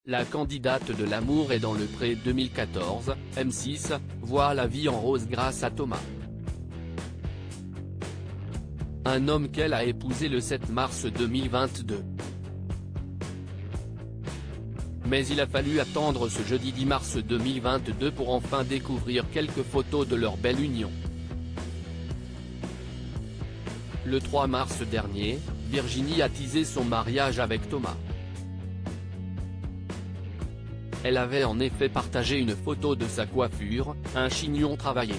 La candidate de l'amour est dans le pré 2014, M6, voit la vie en rose grâce à Thomas. Un homme qu'elle a épousé le 7 mars 2022. Mais il a fallu attendre ce jeudi 10 mars 2022 pour enfin découvrir quelques photos de leur belle union. Le 3 mars dernier, Virginie a teasé son mariage avec Thomas. Elle avait en effet partagé une photo de sa coiffure, un chignon travaillé.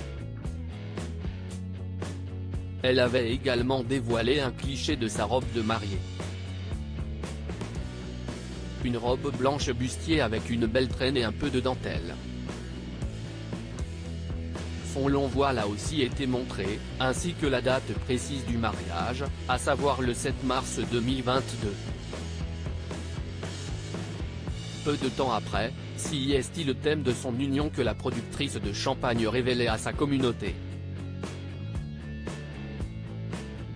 Elle avait également dévoilé un cliché de sa robe de mariée. Une robe blanche bustier avec une belle traîne et un peu de dentelle. Son long voile a aussi été montré, ainsi que la date précise du mariage, à savoir le 7 mars 2022. Peu de temps après, c'est le thème de son union que la productrice de champagne révélait à sa communauté.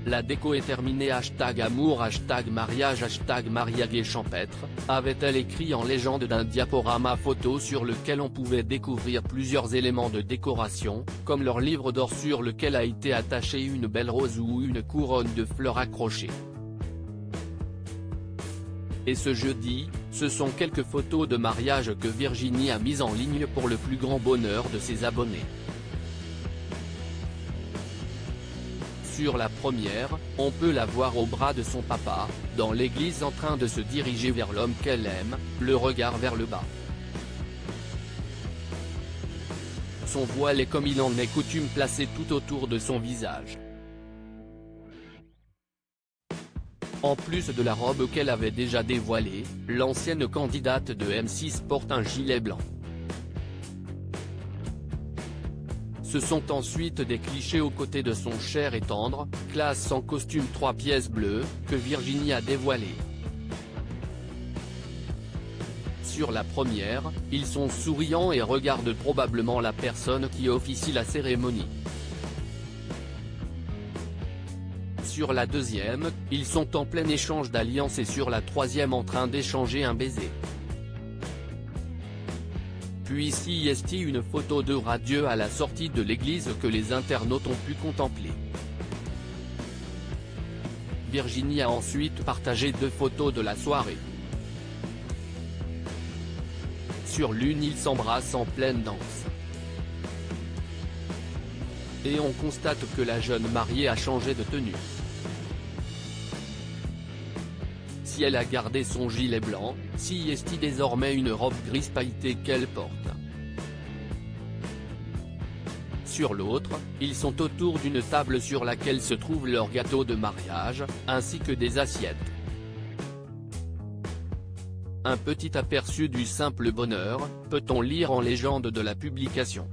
La déco est terminée #amour #mariage #mariage champêtre, avait-elle écrit en légende d'un diaporama photo sur lequel on pouvait découvrir plusieurs éléments de décoration, comme leur livre d'or sur lequel a été attachée une belle rose ou une couronne de fleurs accrochée. Et ce jeudi, ce sont quelques photos de mariage que Virginie a mises en ligne pour le plus grand bonheur de ses abonnés. Sur la première, on peut la voir au bras de son papa, dans l'église en train de se diriger vers l'homme qu'elle aime, le regard vers le bas. Son voile est comme il en est coutume placé tout autour de son visage. En plus de la robe qu'elle avait déjà dévoilée, l'ancienne candidate de M6 porte un gilet blanc. Ce sont ensuite des clichés aux côtés de son cher et tendre, classe en costume 3 pièces bleues, que Virginie a dévoilé. Sur la première, ils sont souriants et regardent probablement la personne qui officie la cérémonie. Sur la deuxième, ils sont en plein échange d'alliances et sur la troisième en train d'échanger un baiser. Puis une photo de radieux à la sortie de l'église que les internautes ont pu contempler. Virginie a ensuite partagé 2 photos de la soirée. Sur l'une ils s'embrassent en pleine danse. Et on constate que la jeune mariée a changé de tenue. Si elle a gardé son gilet blanc, c'est désormais une robe grise pailletée qu'elle porte. Sur l'autre, ils sont autour d'une table sur laquelle se trouve leur gâteau de mariage, ainsi que des assiettes. Un petit aperçu du simple bonheur, peut-on lire en légende de la publication.